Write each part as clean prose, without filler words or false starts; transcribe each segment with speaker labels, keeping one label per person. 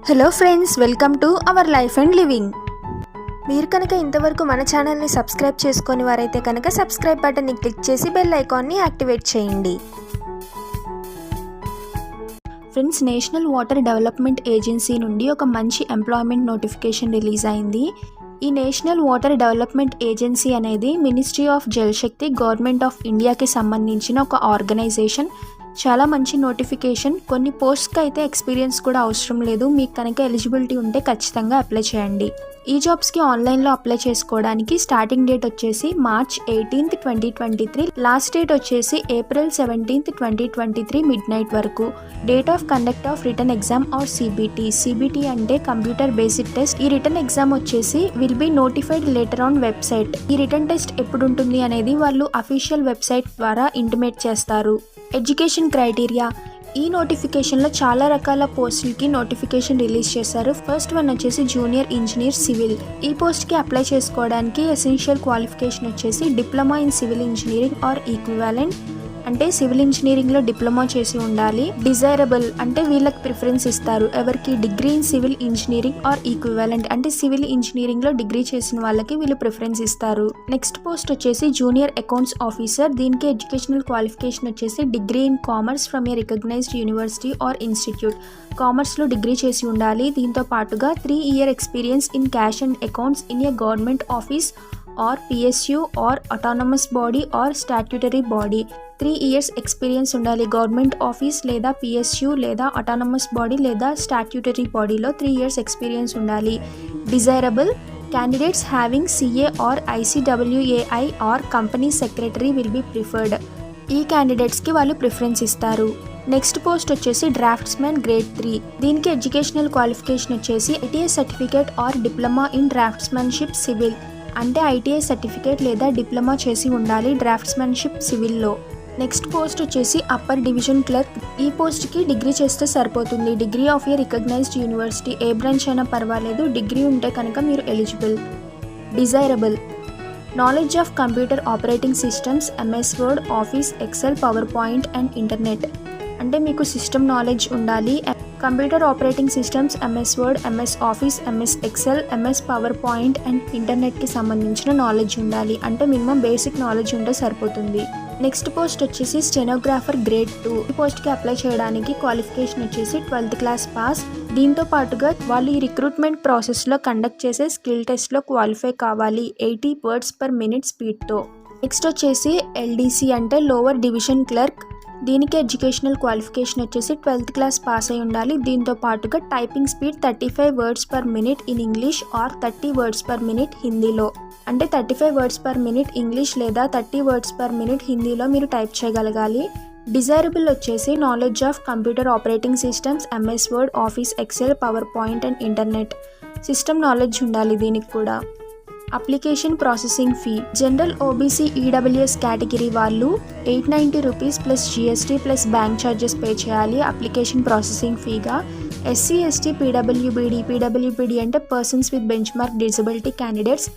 Speaker 1: Hello friends, welcome to our life and living. మీరు కనుక ఇంతవరకు మన ఛానల్ని సబ్స్క్రైబ్ చేసుకొని వారైతే కనుక సబ్స్క్రైబ్ బటన్ని క్లిక్ చేసి బెల్ ఐకాన్ని యాక్టివేట్ చేయండి. Friends, national water development agency నుండి ఒక మంచి ఎంప్లాయ్మెంట్ నోటిఫికేషన్ రిలీజ్ అయింది. ఈ నేషనల్ వాటర్ డెవలప్మెంట్ ఏజెన్సీ అనేది ministry of Jal Shakti, government of ఇండియాకి సంబంధించిన ఒక ఆర్గనైజేషన్. చాలా మంచి నోటిఫికేషన్. కొన్ని పోస్ట్కి అయితే ఎక్స్పీరియన్స్ కూడా అవసరం లేదు. మీకు కనుక ఎలిజిబిలిటీ ఉంటే ఖచ్చితంగా అప్లై చేయండి. ఈ జాబ్స్కి ఆన్లైన్లో అప్లై చేసుకోవడానికి స్టార్టింగ్ డేట్ వచ్చేసి March 18, 2023, లాస్ట్ డేట్ వచ్చేసి April 17, 2023 మిడ్ నైట్ వరకు. Date of conduct of written exam or CBT అంటే కంప్యూటర్ బేసిక్ టెస్ట్. ఈ రిటర్న్ ఎగ్జామ్ వచ్చేసి will be notified later on website. ఈ రిటర్న్ టెస్ట్ ఎప్పుడు ఉంటుంది అనేది వాళ్ళు అఫీషియల్ వెబ్సైట్ ద్వారా ఇంటిమేట్ చేస్తారు. Education criteria. ఈ నోటిఫికేషన్లో చాలా రకాల పోస్టులకి నోటిఫికేషన్ రిలీజ్ చేశారు. ఫస్ట్ వన్ వచ్చేసి జూనియర్ ఇంజనీర్ సివిల్. ఈ పోస్ట్కి అప్లై చేసుకోవడానికి ఎసెన్షియల్ క్వాలిఫికేషన్ వచ్చేసి diploma in civil engineering or equivalent, అంటే సివిల్ ఇంజనీరింగ్లో డిప్లొమా చేసి ఉండాలి. డిజైరబుల్ అంటే వీళ్ళకి ప్రిఫరెన్స్ ఇస్తారు. ఎవరికి? Degree in civil engineering or equivalent, అంటే సివిల్ ఇంజనీరింగ్లో డిగ్రీ చేసిన వాళ్ళకి వీళ్ళు ప్రిఫరెన్స్ ఇస్తారు. నెక్స్ట్ పోస్ట్ వచ్చేసి జూనియర్ అకౌంట్స్ ఆఫీసర్. దీనికి ఎడ్యుకేషనల్ క్వాలిఫికేషన్ వచ్చేసి degree in commerce from a recognised university or institute. కామర్స్లో డిగ్రీ చేసి ఉండాలి. దీంతో పాటుగా 3 year experience in cash and accounts in a government office or PSU or autonomous body or statutory body. 3 years experience ఉండాలి. Government office లేదా PSU లేదా autonomous body లేదా statutory బాడీలో 3 years ఎక్స్పీరియన్స్ ఉండాలి. Desirable candidates having CA or ICWAI or company secretary will be preferred. ఈ క్యాండిడేట్స్కి వాళ్ళు preference ఇస్తారు. నెక్స్ట్ పోస్ట్ వచ్చేసి డ్రాఫ్ట్స్మెన్ గ్రేడ్ 3. దీనికి ఎడ్యుకేషనల్ క్వాలిఫికేషన్ వచ్చేసి ITI certificate or diploma in draftsmanship civil, అంటే ITI సర్టిఫికేట్ లేదా డిప్లొమా చేసి ఉండాలి డ్రాఫ్ట్స్మెన్షిప్ సివిల్లో. నెక్స్ట్ పోస్ట్ వచ్చేసి అప్పర్ డివిజన్ క్లర్క్. ఈ పోస్ట్కి డిగ్రీ చేస్తే సరిపోతుంది. Degree of a recognised university, a branch అయినా పర్వాలేదు, డిగ్రీ ఉంటే కనుక మీరు eligible. Desirable knowledge of computer operating systems, MS Word, Office, Excel, PowerPoint and internet, అంటే మీకు సిస్టమ్ నాలెడ్జ్ ఉండాలి. Computer operating systems, MS Word, MS Office, MS Excel, MS PowerPoint and ఇంటర్నెట్కి సంబంధించిన knowledge ఉండాలి, అంటే minimum basic knowledge ఉంటే సరిపోతుంది. Next post వచ్చేసి స్టెనోగ్రాఫర్ గ్రేడ్ 2. ఈ పోస్ట్కి అప్లై చేయడానికి క్వాలిఫికేషన్ వచ్చేసి 12th class పాస్. దీంతో పాటుగా వాళ్ళు ఈ రిక్రూట్మెంట్ ప్రాసెస్లో కండక్ట్ చేసే స్కిల్ టెస్ట్లో క్వాలిఫై కావాలి 80 words per minute స్పీడ్తో. నెక్స్ట్ వచ్చేసి LDC అంటే లోవర్ డివిజన్ క్లర్క్. దీనికి ఎడ్యుకేషనల్ క్వాలిఫికేషన్ వచ్చేసి 12th class పాస్ అయి ఉండాలి. దీంతో పాటుగా typing speed 35 words per minute in English are 30 words per minute హిందీలో, అంటే 35 words per minute ఇంగ్లీష్ లేదా 30 words per minute హిందీలో మీరు టైప్ చేయగలగాలి. డిజైరబుల్ వచ్చేసి knowledge of computer operating systems, MS Word, Office, Excel, PowerPoint and internet, system knowledge ఉండాలి దీనికి కూడా. Application processing fee. General OBC EWS category వాళ్ళు 890 rupees plus GST plus bank charges pay చేయాలి application processing ఫీగా. SC ST PWBD అంటే persons with benchmark disability candidates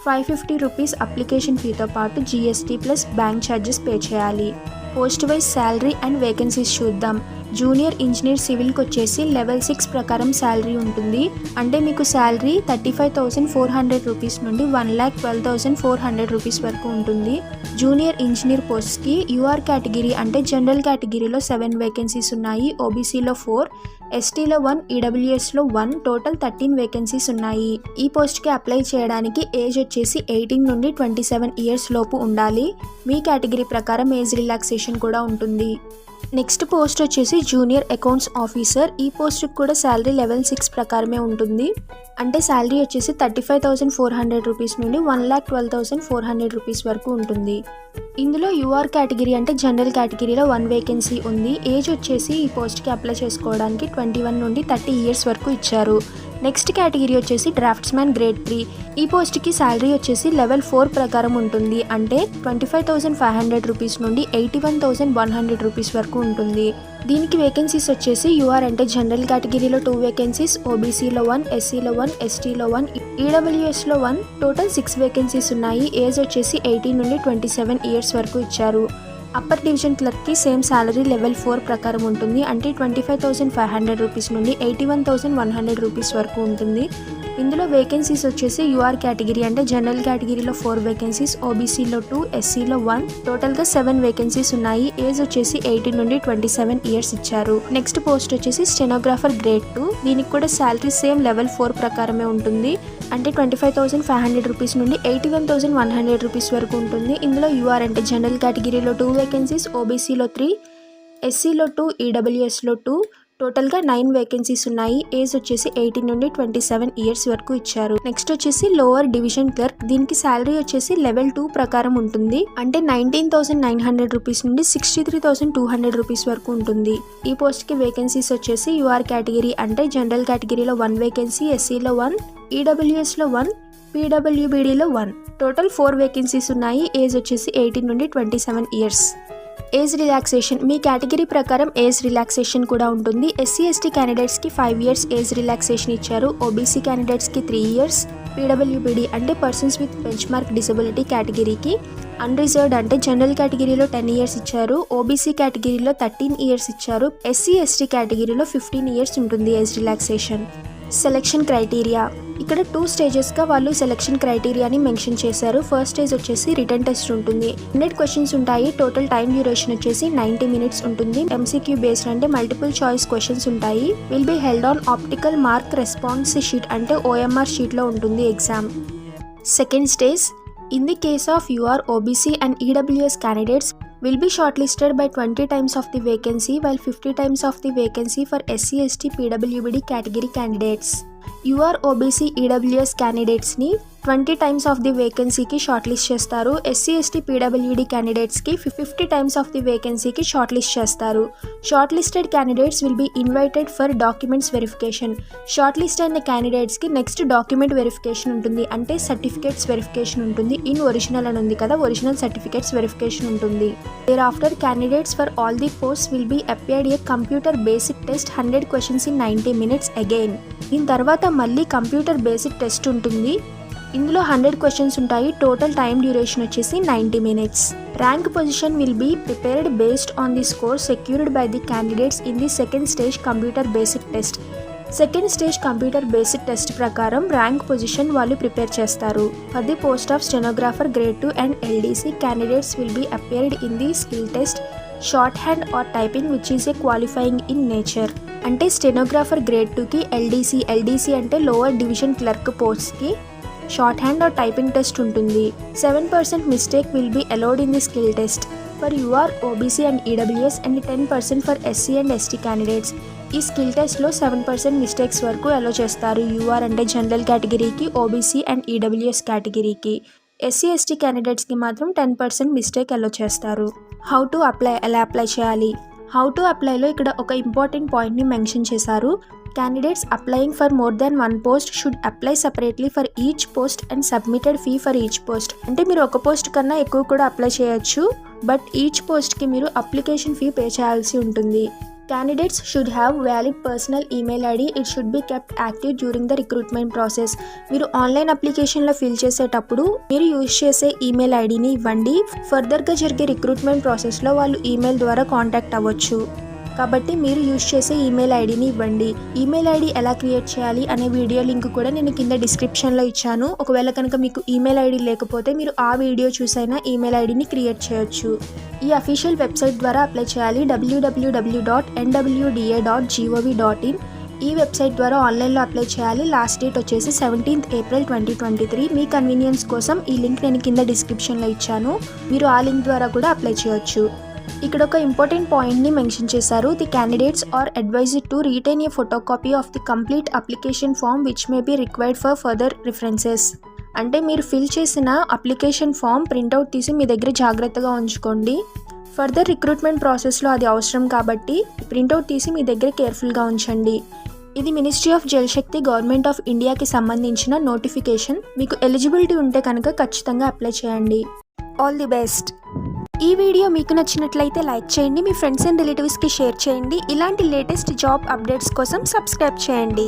Speaker 1: 550 rupees application ఫీతో పాటు GST plus bank charges pay చేయాలి. Post wise salary and vacancies చూద్దాం. Junior engineer సివిల్కి వచ్చేసి level 6 ప్రకారం salary ఉంటుంది, అంటే మీకు శాలరీ 35,400 రూపీస్ నుండి 1,12,400 రూపీస్ వరకు ఉంటుంది. జూనియర్ ఇంజనీర్ పోస్ట్కి UR కేటగిరీ అంటే జనరల్ కేటగిరీలో 7 వేకెన్సీస్ ఉన్నాయి. OBCలో 4, STలో 1, EWSలో 1, టోటల్ 13 వేకెన్సీస్ ఉన్నాయి. ఈ పోస్ట్కి అప్లై చేయడానికి ఏజ్ వచ్చేసి 18 నుండి 27 years లోపు ఉండాలి. మీ కేటగిరీ ప్రకారం ఏజ్ రిలాక్సేషన్ కూడా ఉంటుంది. నెక్స్ట్ పోస్ట్ వచ్చేసి జూనియర్ అకౌంట్స్ ఆఫీసర్. ఈ పోస్ట్కి కూడా శాలరీ లెవెల్ 6 ప్రకారమే ఉంటుంది, అంటే శాలరీ వచ్చేసి 35,400 రూపీస్ నుండి 1,12,400 రూపీస్ వరకు ఉంటుంది. ఇందులో UR కేటగిరీ అంటే జనరల్ కేటగిరీలో 1 వేకెన్సీ ఉంది. ఏజ్ వచ్చేసి ఈ పోస్ట్కి అప్లై చేసుకోవడానికి 21 నుండి 30 years వరకు ఇచ్చారు. నెక్స్ట్ కేటగిరీ వచ్చేసి డ్రాఫ్ట్స్మెన్ గ్రేడ్ 3. ఈ పోస్ట్కి శాలరీ వచ్చేసి లెవెల్ 4 ప్రకారం ఉంటుంది, అంటే 25,500 రూపీస్ నుండి 81,100 రూపీస్ వరకు ఉంటుంది. దీనికి వేకెన్సీస్ వచ్చేసి UR అంటే జనరల్ కేటగిరీలో 2 వేకెన్సీస్, OBCలో 1, SCలో 1, STలో 1, EWSలో 1, టోటల్ 6 వేకెన్సీస్ ఉన్నాయి. ఏజ్ వచ్చేసి 18 నుండి 27 years వరకు ఇచ్చారు. అప్పర్ డివిజన్ క్లర్క్కి సేమ్ శాలరీ లెవెల్ 4 ప్రకారం ఉంటుంది. అంటే 25,500 రూపీస్ నుండి 81,100 రూపీస్ వరకు ఉంటుంది. ఇందులో వేకెన్సీస్ వచ్చేసి యూఆర్ కేటగిరీ అంటే జనరల్ కేటగిరీలో 4 వేకెన్సీస్, ఓబీసీలో 2, ఎస్సీలో 1, టోటల్గా 7 వేకెన్సీస్ ఉన్నాయి. ఏజ్ వచ్చేసి 18 నుండి 27 ఇయర్స్ ఇచ్చారు. నెక్స్ట్ పోస్ట్ వచ్చేసి స్టెనోగ్రాఫర్ గ్రేడ్ 2. దీనికి కూడా శాలరీ సేమ్ లెవెల్ 4 ప్రకారమే ఉంటుంది. అంటే 25,500 రూపీస్ నుండి 81,100 రూపీస్ వరకు ఉంటుంది. ఇందులో యూఆర్ అంటే జనరల్ కేటగిరీలో 2 వేకెన్సీస్, ఓబీసీలో 3, ఎస్సీలో 2, ఈడబ్ల్యూఎస్లో 2, టోటల్గా 9 వేకెన్సీస్ ఉన్నాయి. ఏజ్ వచ్చేసి 18 నుండి 27 ఇయర్స్ వరకు ఇచ్చారు. నెక్స్ట్ వచ్చేసి లోవర్ డివిజన్ క్లర్క్. దీనికి శాలరీ వచ్చేసి లెవెల్ 2 ప్రకారం ఉంటుంది. అంటే 19,900 రూపీస్ నుండి 63,200 రూపీస్ వరకు ఉంటుంది. ఈ పోస్ట్ కి వేకెన్సీస్ వచ్చేసి యూఆర్ కేటగిరీ అంటే జనరల్ కేటగిరీలో 1 వేకెన్సీ, ఎస్సీలో 1, ఈడబ్ల్యూఎస్లో 1, పీడబ్ల్యూబీడీలో 1, టోటల్ 4 వేకెన్సీస్ ఉన్నాయి. ఏజ్ వచ్చేసి 18 నుండి 27 ఇయర్స్. Age relaxation. మీ కేటగిరీ ప్రకారం ఏజ్ రిలాక్సేషన్ కూడా ఉంటుంది. ఎస్సీ ఎస్టీ క్యాండిడేట్స్కి 5 ఇయర్స్ ఏజ్ రిలాక్సేషన్ ఇచ్చారు. ఓబీసీ క్యాండిడేట్స్కి 3 ఇయర్స్. పీడబ్ల్యూబీడీ అంటే persons with benchmark disability కేటగిరీకి అన్రిజర్వ్డ్ అంటే జనరల్ కేటగిరీలో 10 ఇయర్స్ ఇచ్చారు. ఓబీసీ కేటగిరీలో 13 ఇయర్స్ ఇచ్చారు. ఎస్సీ ఎస్టీ కేటగిరీలో 15 ఇయర్స్ ఉంటుంది ఏజ్ రిలాక్సేషన్. Selection criteria. ఇక్కడ 2 స్టేజెస్గా వాళ్ళు సెలెక్షన్ క్రైటీరియాని మెన్షన్ చేశారు. ఫస్ట్ స్టేజ్ వచ్చేసి రిటర్న్ టెస్ట్ ఉంటుంది. 100 క్వశ్చన్స్ ఉంటాయి. టోటల్ టైం డ్యూరేషన్ వచ్చేసి 90 మినిట్స్ ఉంటుంది. ఎంసీక్యూ బేస్డ్ అంటే మల్టిపుల్ చాయిస్ క్వశ్చన్స్ ఉంటాయి. Will be held on optical mark response sheet అంటే OMR షీట్లో ఉంటుంది exam. Second stage. In the case of UR, OBC and EWS candidates will be shortlisted by 20 times of the vacancy while 50 times of the vacancy for SC, ST, PWBD category candidates. UR, OBC, EWS candidates-ని 20 times of the vacancy-కి shortlist చేస్తారు. SC, ST, PWD candidates-కి 50 times of the vacancy-కి shortlist చేస్తారు. Shortlisted candidates will be invited for documents verification. Shortlist అయిన candidates-కి నెక్స్ట్ document verification ఉంటుంది. అంటే సర్టిఫికేట్స్ వెరిఫికేషన్ ఉంటుంది. ఇన్ ఒరిజినల్ అని ఉంది కదా, ఒరిజినల్ సర్టిఫికేట్స్ వెరిఫికేషన్ ఉంటుంది. Thereafter, candidates for all the posts will be appeared a computer basic test 100 questions in 90 minutes again. దీని తర్వాత మళ్ళీ కంప్యూటర్ బేసిక్ టెస్ట్ ఉంటుంది. ఇందులో 100 క్వశ్చన్స్ ఉంటాయి. టోటల్ టైం డ్యూరేషన్ వచ్చేసి 90 minutes. Rank position will be prepared based on the score secured by the candidates in the second stage computer basic test. Second stage computer basic test ప్రకారం rank position వాళ్ళు prepare చేస్తారు. For the post of stenographer grade 2 and LDC candidates will be appeared in the skill test shorthand or typing which is a qualifying in nature. అంటే stenographer grade 2కి LDC అంటే lower division clerk పోస్ట్కి shorthand or typing test ఉంటుంది. 7% mistake will be allowed in the skill test for UR, OBC and EWS and 10% for SC and ST candidates. ఈ skill టెస్ట్లో 7% mistakes వరకు అలో చేస్తారు. UR అంటే general కేటగిరీకి, OBC and EWS కేటగిరీకి. SC, ST క్యాండిడేట్స్కి మాత్రం 10% మిస్టేక్ అలో చేస్తారు. హౌ టు అప్లై, ఎలా అప్లై చేయాలి? హౌ టు అప్లైలో ఇక్కడ ఒక ఇంపార్టెంట్ పాయింట్ని మెన్షన్ చేశారు. Candidates applying for more than 1 post should apply separately for each post and submitted fee for each post. అంటే మీరు ఒక పోస్ట్ కన్నా ఎక్కువ కూడా అప్లై చేయొచ్చు. బట్ ఈచ్ పోస్ట్కి మీరు అప్లికేషన్ ఫీ పే చేయాల్సి ఉంటుంది. Candidates should have valid personal email ID. It should be kept active during the recruitment process. మీరు ఆన్లైన్ అప్లికేషన్లో ఫిల్ చేసేటప్పుడు మీరు యూజ్ చేసే ఈమెయిల్ ఐడిని ఇవ్వండి. ఫర్దర్గా జరిగే రిక్రూట్మెంట్ ప్రాసెస్లో వాళ్ళు ఈమెయిల్ ద్వారా కాంటాక్ట్ అవ్వచ్చు. కాబట్టి మీరు యూజ్ చేసే ఈమెయిల్ ఐడిని ఇవ్వండి. ఈమెయిల్ ఐడి ఎలా క్రియేట్ చేయాలి అనే వీడియో లింక్ కూడా నేను కింద డిస్క్రిప్షన్లో ఇచ్చాను. ఒకవేళ కనుక మీకు ఈమెయిల్ ఐడి లేకపోతే మీరు ఆ వీడియో చూసైనా ఈమెయిల్ ఐడిని క్రియేట్ చేయొచ్చు. ఈ అఫీషియల్ వెబ్సైట్ ద్వారా అప్లై చేయాలి. www.nwda.gov.in. ఈ వెబ్సైట్ ద్వారా ఆన్లైన్లో అప్లై చేయాలి. లాస్ట్ డేట్ వచ్చేసి 17th April 2023. మీ కన్వీనియన్స్ కోసం ఈ లింక్ నేను కింద డిస్క్రిప్షన్లో ఇచ్చాను. మీరు ఆ లింక్ ద్వారా కూడా అప్లై చేయొచ్చు. ఇక్కడ ఒక ఇంపార్టెంట్ పాయింట్ని మెన్షన్ చేశారు. The candidates are advised to retain a photocopy of the complete application form which may be required for further references. అంటే మీరు ఫిల్ చేసిన అప్లికేషన్ ఫామ్ ప్రింట్అవుట్ తీసి మీ దగ్గర జాగ్రత్తగా ఉంచుకోండి. ఫర్దర్ రిక్రూట్మెంట్ ప్రాసెస్లో అది అవసరం కాబట్టి ప్రింట్అవుట్ తీసి మీ దగ్గర కేర్ఫుల్గా ఉంచండి. ఇది ministry of Jal Shakti government of ఇండియాకి సంబంధించిన నోటిఫికేషన్. మీకు ఎలిజిబిలిటీ ఉంటే కనుక ఖచ్చితంగా అప్లై చేయండి. All the best. ఈ వీడియో మీకు నచ్చినట్లయితే లైక్ చేయండి, మీ ఫ్రెండ్స్ అండ్ రిలేటివ్స్కి షేర్ చేయండి. ఇలాంటి లేటెస్ట్ జాబ్ అప్డేట్స్ కోసం సబ్స్క్రైబ్ చేయండి.